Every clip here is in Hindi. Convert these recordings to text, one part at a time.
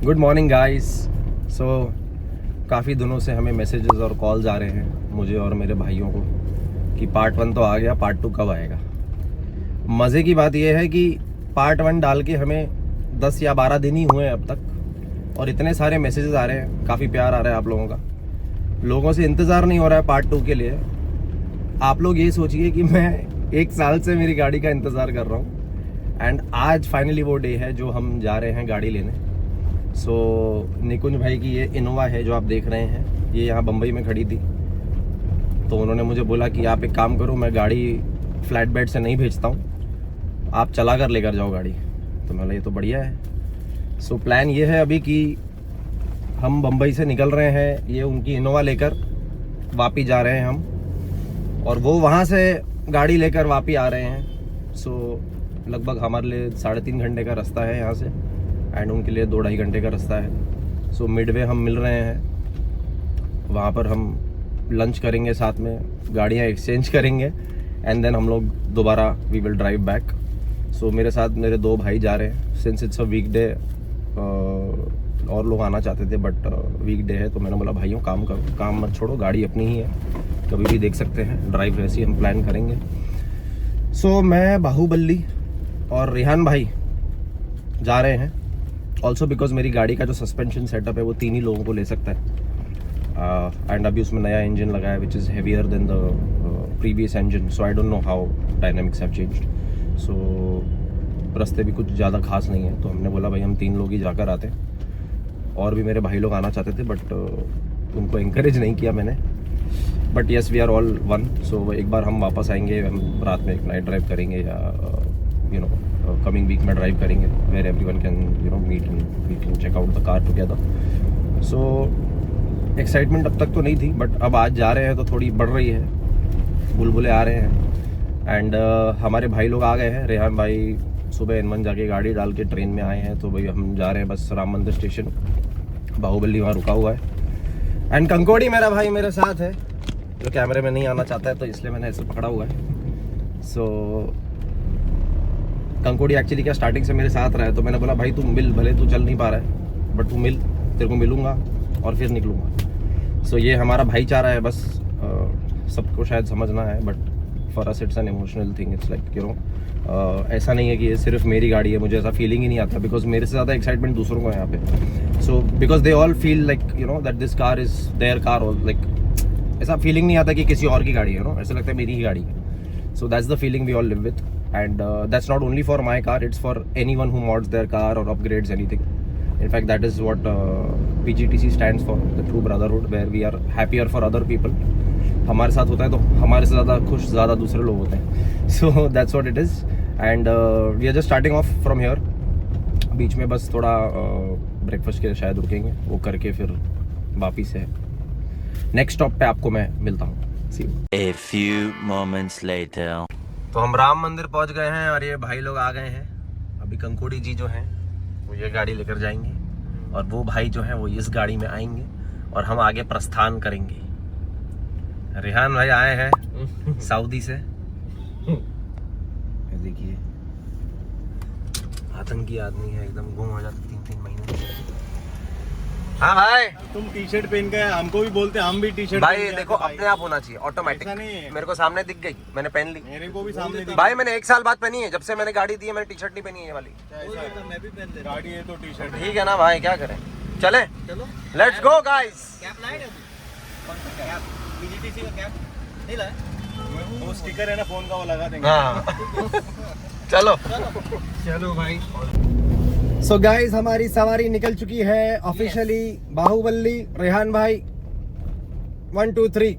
Good morning guys. सो काफ़ी दिनों से हमें मैसेजेस और कॉल्स आ रहे हैं मुझे और मेरे भाइयों को कि पार्ट 1 तो आ गया, पार्ट 2 कब आएगा। मज़े की बात यह है कि पार्ट 1 डाल के हमें 10 या 12 दिन ही हुए हैं अब तक, और इतने सारे मैसेजेस आ रहे हैं, काफ़ी प्यार आ रहा है आप लोगों का। लोगों से इंतज़ार नहीं हो रहा है पार्ट 2 के लिए। आप लोग ये सोचिए कि मैं 1 साल से मेरी गाड़ी का इंतज़ार कर रहा हूँ, एंड आज फाइनली वो डे है जो हम जा रहे हैं गाड़ी लेने। सो निकुंज भाई की ये इनोवा है जो आप देख रहे हैं, ये यहाँ बम्बई में खड़ी थी, तो उन्होंने मुझे बोला कि आप एक काम करो, मैं गाड़ी फ्लैट बेड से नहीं भेजता हूँ, आप चला कर लेकर जाओ गाड़ी। तो मैं बोला ये तो बढ़िया है। सो प्लान ये है अभी कि हम बम्बई से निकल रहे हैं, ये उनकी इनोवा लेकर वापी जा रहे हैं हम, और वो वहाँ से गाड़ी लेकर वापी आ रहे हैं। सो लगभग हमारे लिए 3.5 घंटे का रास्ता है यहाँ से, एंड उनके लिए 2-2.5 घंटे का रास्ता है। सो मिडवे हम मिल रहे हैं, वहाँ पर हम लंच करेंगे, साथ में गाड़ियाँ एक्सचेंज करेंगे, एंड देन हम लोग दोबारा वी विल ड्राइव बैक। सो मेरे साथ मेरे 2 भाई जा रहे हैं, सिंस इट्स अ वीकडे। और लोग आना चाहते थे बट वीकडे है, तो मैंने बोला भाइयों काम करो, काम मत छोड़ो, गाड़ी अपनी ही है, कभी भी देख सकते हैं, ड्राइव ऐसी हम प्लान करेंगे। सो मैं, बाहुबली और रेहान भाई जा रहे हैं। ऑल्सो बिकॉज मेरी गाड़ी का जो सस्पेंशन सेटअप है वो 3 ही लोगों को ले सकता है, एंड अभी उसमें नया इंजन लगा है which is heavier than the previous engine. So I don't know how dynamics have changed. So रास्ते भी कुछ ज़्यादा खास नहीं है, तो हमने बोला भाई हम 3 लोग ही जाकर आते हैं। और भी मेरे भाई लोग आना चाहते थे बट उनको इंकरेज नहीं किया मैंने, but yes we are all one. So एक बार हम वापस आएंगे, हम रात में एक नाइट ड्राइव करेंगे, या यू नो कमिंग वीक में ड्राइव करेंगे, where everyone can you know meet and we can check out the car together. So excitement अब तक तो नहीं थी, बट अब आज जा रहे हैं तो थोड़ी बढ़ रही है, बुलबुले आ रहे हैं। एंड हमारे भाई लोग आ गए हैं। रेहान भाई सुबह N1 जाके गाड़ी डाल के ट्रेन में आए हैं, तो भाई हम जा रहे हैं बस राम मंदिर स्टेशन। बाहुबली वहाँ रुका हुआ है, एंड कंकोड़ी मेरा भाई मेरे साथ है, जो कैमरे में नहीं आना चाहता है, तो इसलिए मैंने ऐसे पकड़ा हुआ है। सो कंकोड़ी एक्चुअली क्या स्टार्टिंग से मेरे साथ रहा है, तो मैंने बोला भाई तू मिल, भले तू चल नहीं पा रहा है बट तू मिल, तेरे को मिलूंगा और फिर निकलूंगा। सो ये हमारा भाईचारा है, बस सबको शायद समझना है, but for us it's an emotional thing. It's like you no ऐसा नहीं है कि ये सिर्फ मेरी गाड़ी है, मुझे ऐसा फीलिंग ही नहीं आता, बिकॉज मेरे से ज़्यादा एक्साइटमेंट दूसरों को है यहाँ पे। So because they all feel like you know that this car is their car, like ऐसा फीलिंग नहीं आता कि किसी और की गाड़ी है, नो ऐसा लगता है मेरी ही गाड़ी है। So that's the feeling we all live with, and that's not only for my car, it's for anyone who mods their car or upgrades anything. In fact, that is what PGTC stands for, the true brotherhood, where we are happier for other people. हमारे साथ होता है तो हमारे से ज़्यादा खुश ज़्यादा दूसरे लोग होते हैं। So that's what it is, and we are just starting off from here. बीच में बस थोड़ा ब्रेकफास्ट के लिए शायद रुकेंगे, वो करके फिर वापिस है नेक्स्ट स्टॉप पे आपको मैं मिलता हूँ। See you. A few moments later. तो हम राम मंदिर पहुंच गए हैं, और ये भाई लोग आ गए हैं। अभी कंकोड़ी जी जो हैं वो ये गाड़ी लेकर जाएंगे, और वो भाई जो हैं वो इस गाड़ी में आएंगे, और हम आगे प्रस्थान करेंगे। रेहान भाई आए हैं सऊदी से, देखिए आतंकी आदमी है, एकदम गुम हो जाता 3-3 महीने। हाँ भाई, तुम टी शर्ट पहन के हमको भी बोलते, हम भी टी शर्ट भाई देखो अपने आप होना चाहिए ऑटोमेटिक। मेरे को सामने दिख गई, मैंने पहन ली। मेरे को भी सामने दिख भाई मैंने 1 साल बाद पहनी है, जब से मैंने गाड़ी दी है मैंने टी शर्ट नहीं पहनी है ये वाली। मैं भी पहन ले, गाड़ी है तो टी शर्ट ठीक है ना भाई, क्या करें, चले चलो, लेट्स गो गाइस। कैप लाए कौन सा कैप? पीजीटीसी का कैप नहीं लाया? वो स्टिकर है ना फोन का, वो लगा देंगे। हाँ चलो चलो भाई। सो गाइस हमारी सवारी निकल चुकी है ऑफिशियली। बाहुबली, रेहान भाई, 1 2 3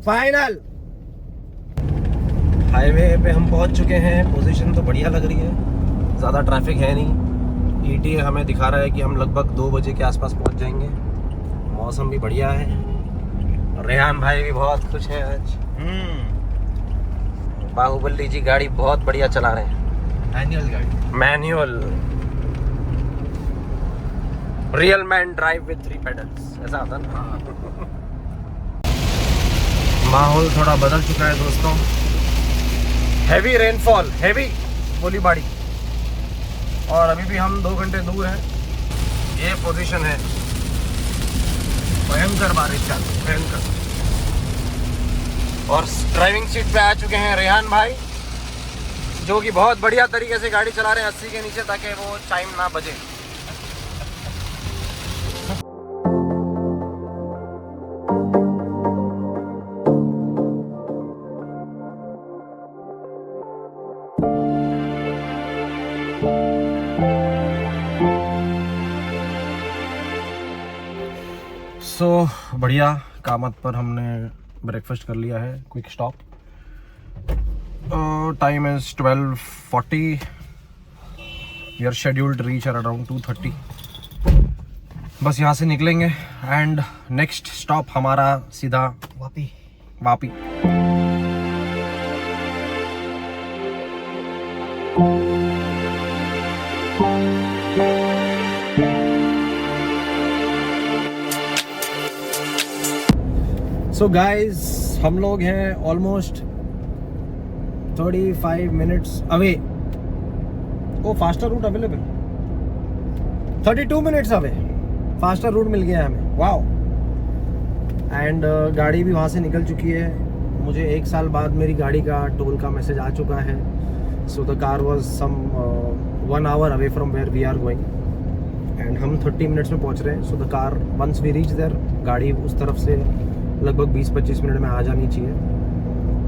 फाइनल। हाईवे पे हम पहुंच चुके हैं, पोजीशन तो बढ़िया लग रही है, ज़्यादा ट्रैफिक है नहीं। ETA हमें दिखा रहा है कि हम लगभग 2 बजे के आसपास पहुंच जाएंगे। मौसम भी बढ़िया है, रेहान भाई भी बहुत खुश है आज। बाहुबली जी गाड़ी बहुत बढ़िया चला रहे हैं, मैनुअल गाड़ी, manual, real man drive with 3 pedals, ऐसा आता ना। माहौल थोड़ा बदल चुका है दोस्तों, हैवी रेनफॉल, हैवी गोलीबारी, और अभी भी हम 2 घंटे दूर हैं। ये पोजीशन है, भयंकर बारिश का, भयंकर। और ड्राइविंग सीट पे आ चुके हैं रेहान भाई, जो कि बहुत बढ़िया तरीके से गाड़ी चला रहे हैं 80 के नीचे, ताकि वो चाइम ना बजे। सो बढ़िया, कामत पर हमने ब्रेकफास्ट कर लिया है, quick stop. Time is 12:40, we are scheduled to reach around 2:30। बस यहाँ से निकलेंगे एंड नेक्स्ट स्टॉप हमारा सीधा वापी। सो गाइज, हम लोग हैं almost 35 minutes away. Oh faster route available, 32 minutes away, faster route मिल गया हमें, वाओ। एंड गाड़ी भी वहाँ से निकल चुकी है। मुझे 1 साल बाद मेरी गाड़ी का टोल का मैसेज आ चुका है। So the car was some 1 hour away from where we are going and हम 30 मिनट्स में पहुँच रहे हैं। So the car once we reach there, गाड़ी उस तरफ से लगभग 20-25 मिनट में आ जानी चाहिए।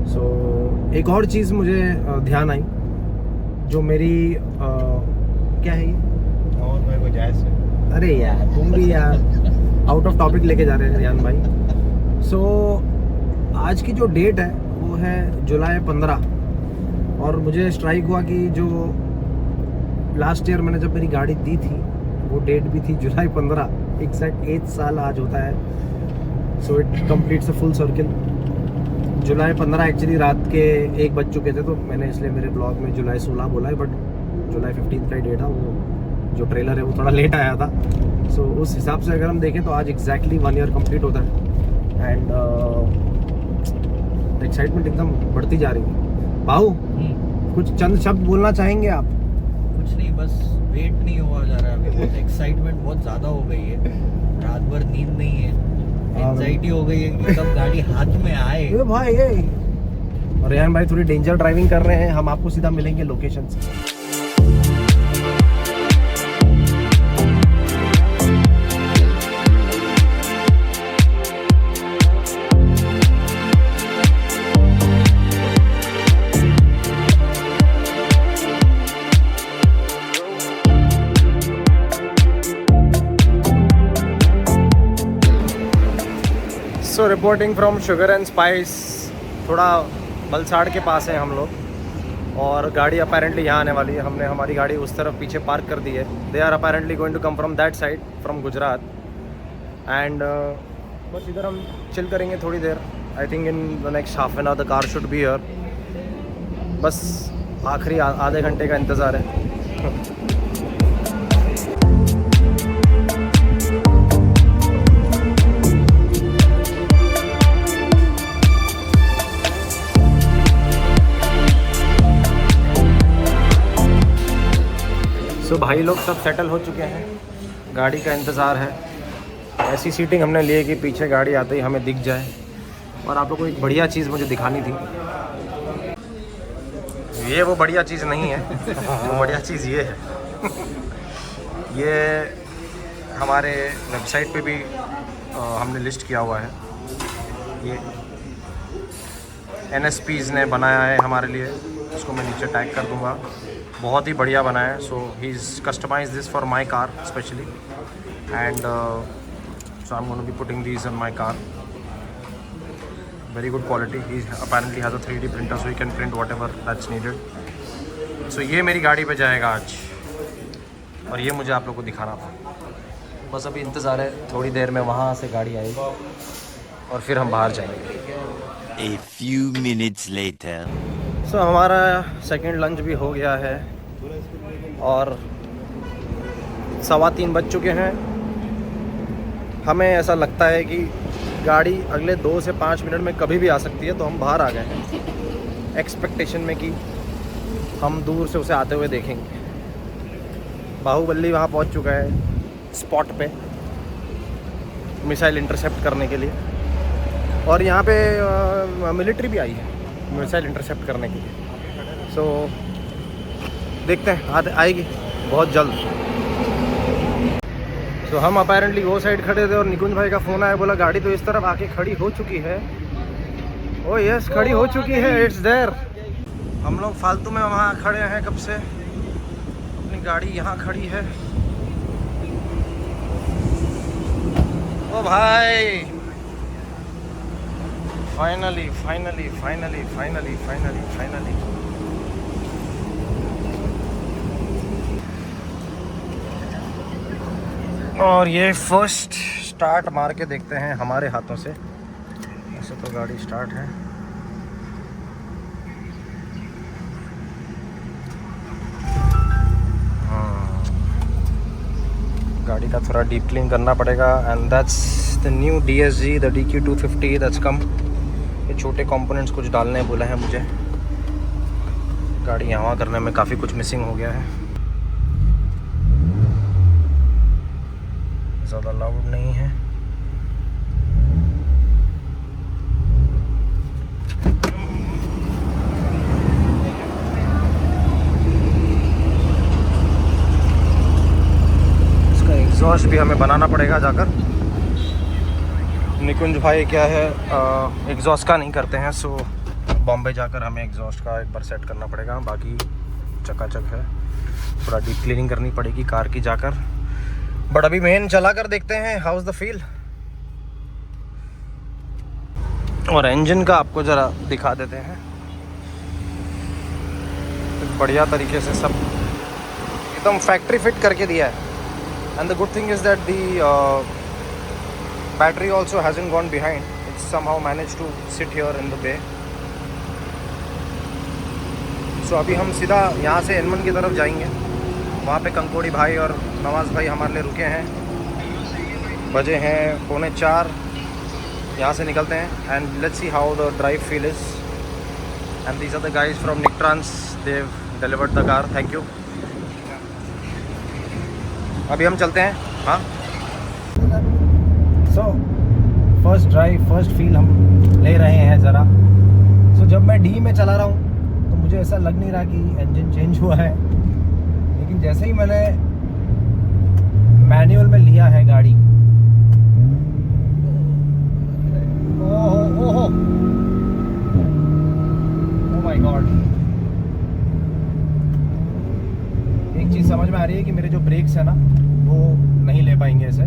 सो एक और चीज़ मुझे ध्यान आई, जो मेरी क्या है ये, और भाई को जायज़ है। अरे यार तुम भी यार आउट ऑफ टॉपिक लेके जा रहे हैं रियान भाई। सो आज की जो डेट है वो है जुलाई 15, और मुझे स्ट्राइक हुआ कि जो लास्ट ईयर मैंने जब मेरी गाड़ी दी थी वो डेट भी थी जुलाई 15, एग्जैक्ट 8 साल आज होता है। So it completes a full circle. July 15 actually रात के 1 बज चुके थे, तो मैंने इसलिए मेरे ब्लॉग में जुलाई 16 बोला है, बट जुलाई 15 का ही डेट है। वो जो ट्रेलर है वो थोड़ा लेट आया था। सो उस हिसाब से अगर हम देखें तो आज एग्जैक्टली 1 ईयर कंप्लीट होता है एंड एक्साइटमेंट एकदम बढ़ती जा रही है। बाहू, कुछ चंद शब्द बोलना चाहेंगे आप? कुछ नहीं, बस वेट नहीं हुआ जा रहा है अभी, बहुत एक्साइटमेंट बहुत ज़्यादा हो गई है। रात भर नींद नहीं है, एंजाइटी हो गई है कि कब गाड़ी हाथ में आए। ये भाई ये और रेहान भाई थोड़ी डेंजर ड्राइविंग कर रहे हैं। हम आपको सीधा मिलेंगे लोकेशन से। So reporting from sugar and spice, थोड़ा बलसाड़ के पास है हम लोग, और गाड़ी अपेरेंटली यहाँ आने वाली है। हमने हमारी गाड़ी उस तरफ पीछे पार्क कर दी है। They are apparently going to come from that side, from Gujarat. And बस इधर हम चिल करेंगे थोड़ी देर। I think in the next half an hour the car should be here. बस आखिरी आधे घंटे का इंतज़ार है। तो भाई लोग सब सेटल हो चुके हैं, गाड़ी का इंतज़ार है। ऐसी सीटिंग हमने ली है कि पीछे गाड़ी आते ही हमें दिख जाए। और आप लोगों को एक बढ़िया चीज़ मुझे दिखानी थी। ये वो बढ़िया चीज़ नहीं है, वो बढ़िया चीज़ ये है। ये हमारे वेबसाइट पे भी हमने लिस्ट किया हुआ है। ये NSPs ने बनाया है हमारे लिए, उसको मैं नीचे टैग कर दूँगा। बहुत ही बढ़िया बना है। So he is customise this for my car specially and so I am going to be putting this on my car. Very good quality. He apparently has a 3D printer, so you can print whatever that's needed. So ये मेरी गाड़ी पे जाएगा आज, और ये मुझे आप लोग को दिखाना था। बस अभी इंतज़ार है, थोड़ी देर में वहाँ से गाड़ी आएगी और फिर हम बाहर जाएंगे। A few minutes later. सो हमारा सेकंड लंच भी हो गया है और 3:15 बज चुके हैं। हमें ऐसा लगता है कि गाड़ी अगले 2 से 5 मिनट में कभी भी आ सकती है, तो हम बाहर आ गए हैं एक्सपेक्टेशन में कि हम दूर से उसे आते हुए देखेंगे। बाहुबली वहाँ पहुँच चुका है, स्पॉट पे मिसाइल इंटरसेप्ट करने के लिए, और यहाँ पे मिलिट्री भी आई है मिसाइल इंटरसेप्ट करने के लिए। सो देखते हैं आएगी बहुत जल्द। तो हम अपेरेंटली वो साइड खड़े थे और निकुंज भाई का फ़ोन आया, बोला गाड़ी तो इस तरफ आके खड़ी हो चुकी है। ओ यस, खड़ी हो चुकी है, इट्स देयर। हम लोग फालतू में वहाँ खड़े हैं कब से, अपनी गाड़ी यहाँ खड़ी है। ओ भाई finally finally finally finally finally finally और ये फर्स्ट स्टार्ट मार के देखते हैं हमारे हाथों से। ऐसे तो गाड़ी स्टार्ट है। गाड़ी का थोड़ा डीप क्लीन करना पड़ेगा। And that's the new DSG, the DQ250 that's कम। ये छोटे कंपोनेंट्स कुछ डालने बोला है मुझे। गाड़ी यहाँ करने में काफ़ी कुछ मिसिंग हो गया है। ज़्यादा लाउड नहीं है। इसका एग्जॉस्ट भी हमें बनाना पड़ेगा जाकर। निकुंज भाई क्या है एग्जॉस्ट का नहीं करते हैं, सो बॉम्बे जाकर हमें एग्जॉस्ट का एक बार सेट करना पड़ेगा। बाकी चकाचक है, थोड़ा डीप क्लीनिंग करनी पड़ेगी कार की जाकर। बट अभी मेन चला कर देखते हैं हाउ इज द फील, और इंजन का आपको ज़रा दिखा देते हैं। बढ़िया तरीके से सब एकदम फैक्ट्री फिट करके दिया है। And the good thing is that the battery also hasn't gone behind, it's somehow manage to sit here in the bay. So अभी हम सीधा यहाँ से N1 की तरफ जाएंगे। वहाँ पे कंकोड़ी भाई और नवाज़ भाई हमारे लिए रुके हैं। बजे हैं 3:45, यहाँ से निकलते हैं। And let's see how the drive feel is. And these are the guys from निकट्रांस, they delivered the car, thank you. अभी हम चलते हैं। हाँ, so first drive, first feel हम ले रहे हैं ज़रा। सो जब मैं D में चला रहा हूँ तो मुझे ऐसा लग नहीं रहा कि इंजन चेंज हुआ है, लेकिन जैसे ही मैंने मैनुअल में लिया है गाड़ी, ओहो माय गॉड, एक चीज़ समझ में आ रही है कि मेरे जो ब्रेक्स है ना वो नहीं ले पाएंगे इसे।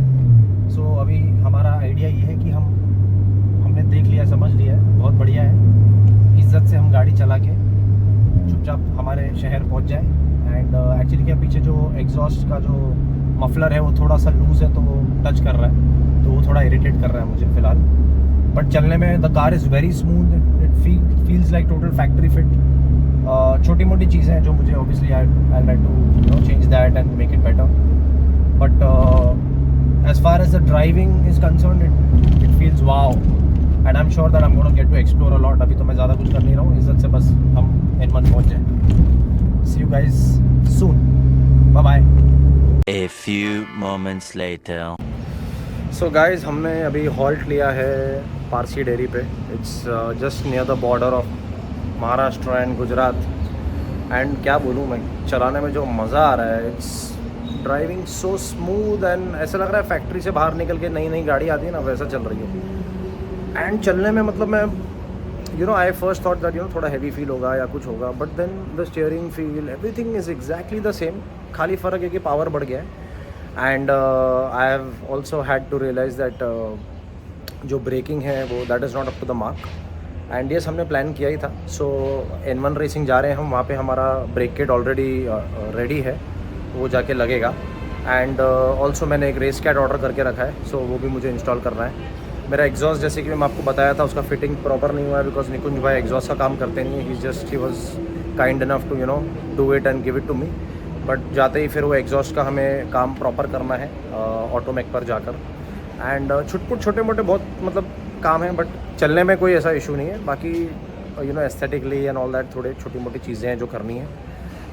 सो अभी हमारा आइडिया ये है कि हमने देख लिया, समझ लिया है, बहुत बढ़िया है। इज्जत से हम गाड़ी चला के चुपचाप हमारे शहर पहुंच जाए। एंड एक्चुअली क्या, पीछे जो एग्जॉस्ट का जो मफलर है वो थोड़ा सा लूज़ है, तो वो टच कर रहा है, तो वो थोड़ा इरिटेट कर रहा है मुझे फ़िलहाल। बट चलने में the car is very smooth, it feels like total factory fit. छोटी मोटी चीज़ें हैं जो मुझे obviously I like to change that and make it better. But as far as the driving is concern, it feels wow, and I am sure that I am gonna get to explore a lot. अभी तो मैं ज़्यादा कुछ कर नहीं रहा हूँ, इज्जत से बस हम N1 पहुँच जाए। See you guys soon. Bye bye. A few moments later. So guys, हमने अभी हॉल्ट लिया है पारसी डेयरी पे। It's just near the border of Maharashtra and Gujarat. And क्या बोलूँ मैं, चलाने में जो मज़ा आ रहा है, it's driving so smooth. And ऐसा लग रहा है फैक्ट्री से बाहर निकल के नई नई गाड़ी आती है ना, वैसा चल रही है। एंड चलने में मतलब मैं आई फर्स्ट थॉट दैट थोड़ा हैवी फील होगा या कुछ होगा, but then the steering feel, everything is exactly the same. खाली फ़र्क है कि पावर बढ़ गया है। And I have also had to realise that जो ब्रेकिंग है वो that is not up to the mark. And yes, हमने प्लान किया ही था। सो N1 रेसिंग जा रहे हैं हम, वहाँ पे हमारा ब्रेक किट ऑलरेडी रेडी है, वो जाके लगेगा। एंड ऑल्सो मैंने एक रेस कैट ऑर्डर करके रखा है, सो वो भी मुझे इंस्टॉल करना है। मेरा एग्जॉस्ट, जैसे कि मैं आपको बताया था, उसका फिटिंग प्रॉपर नहीं हुआ है बिकॉज निकुंज भाई एग्जॉस्ट का काम करते नहीं है। He was kind enough to do it and give it to me. But जाते ही फिर वो एग्जॉस्ट का हमें काम प्रॉपर करना है ऑटोमेक पर जाकर। एंड छुटपुट छोटे मोटे बहुत मतलब काम है, बट चलने में कोई ऐसा इशू नहीं है। बाकी एस्थेटिकली एंड ऑल दैट थोड़े छोटी मोटी चीज़ें हैं जो करनी है।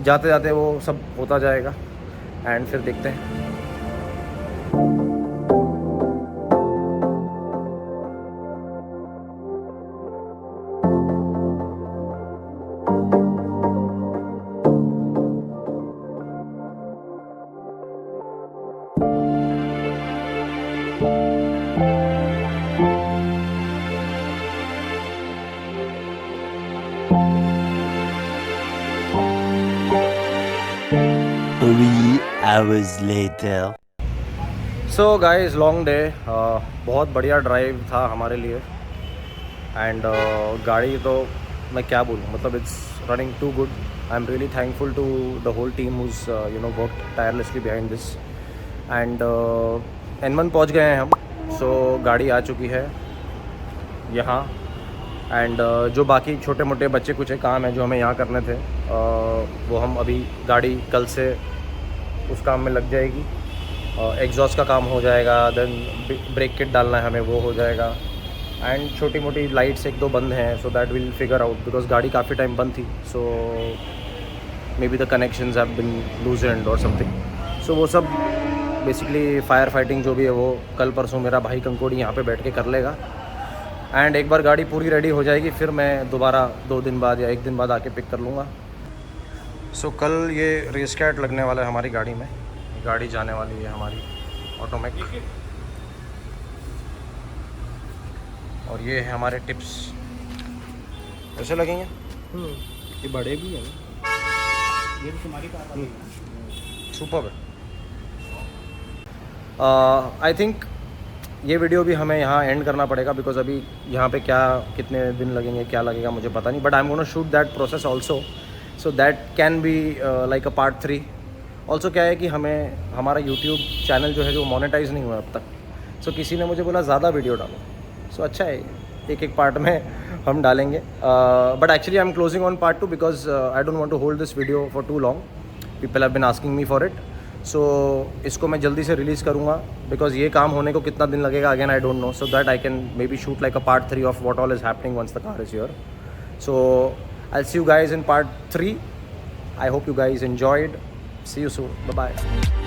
जाते जाते वो सब होता जाएगा एंड फिर देखते हैं। hours later. So guys long day, बहुत बढ़िया ड्राइव था हमारे लिए एंड गाड़ी तो मैं क्या बोलूँ, मतलब it's running too good. I am really thankful to the whole team whose work tirelessly behind this. And N1 पहुँच गए हैं हम. सो गाड़ी आ चुकी है यहाँ. एंड जो बाकी छोटे मोटे बच्चे कुछ काम हैं जो हमें यहाँ करने थे, वो हम अभी गाड़ी कल से उस काम में लग जाएगी. एग्जॉस्ट का काम हो जाएगा, देन ब्रेक किट डालना है हमें, वो हो जाएगा. एंड छोटी मोटी लाइट्स एक दो बंद हैं, so that will figure out because गाड़ी काफ़ी टाइम बंद थी. So maybe the connections have been loosened और समथिंग. सो वो सब बेसिकली फायर फाइटिंग जो भी है वो कल परसों मेरा भाई कंकोड़ी यहाँ पे बैठ के कर लेगा. एंड एक बार गाड़ी पूरी रेडी हो जाएगी फिर मैं दोबारा 2 दिन बाद या 1 दिन बाद आके पिक कर लूँगा. सो कल ये रेस कैट लगने वाला है हमारी गाड़ी में. गाड़ी जाने वाली है हमारी ऑटोमेटिक. और ये है हमारे टिप्स. कैसे लगेंगे? ये बड़े भी हैं. ये तो तुम्हारी कार वाली है. सुपर है. आई थिंक ये वीडियो भी हमें यहाँ एंड करना पड़ेगा बिकॉज अभी यहाँ पे क्या कितने दिन लगेंगे क्या लगेगा मुझे पता नहीं. But I am gonna shoot that process also, so that can be like a part 3. Also क्या है कि हमें हमारा यूट्यूब चैनल जो है जो मोनेटाइज नहीं हुआ अब तक. सो किसी ने मुझे बोला ज़्यादा वीडियो डालो. सो अच्छा है, एक पार्ट में हम डालेंगे. But actually I am closing on part 2 because I don't want to hold this video for too long. People have been asking me for it. So इसको मैं जल्दी से रिलीज़ करूँगा बिकॉज ये काम होने को कितना दिन लगेगा again I don't know. So that I can maybe shoot like a part 3 of what all is happening once the car is here. So I will see you guys in part 3. I hope you guys enjoyed. See you soon. Bye bye.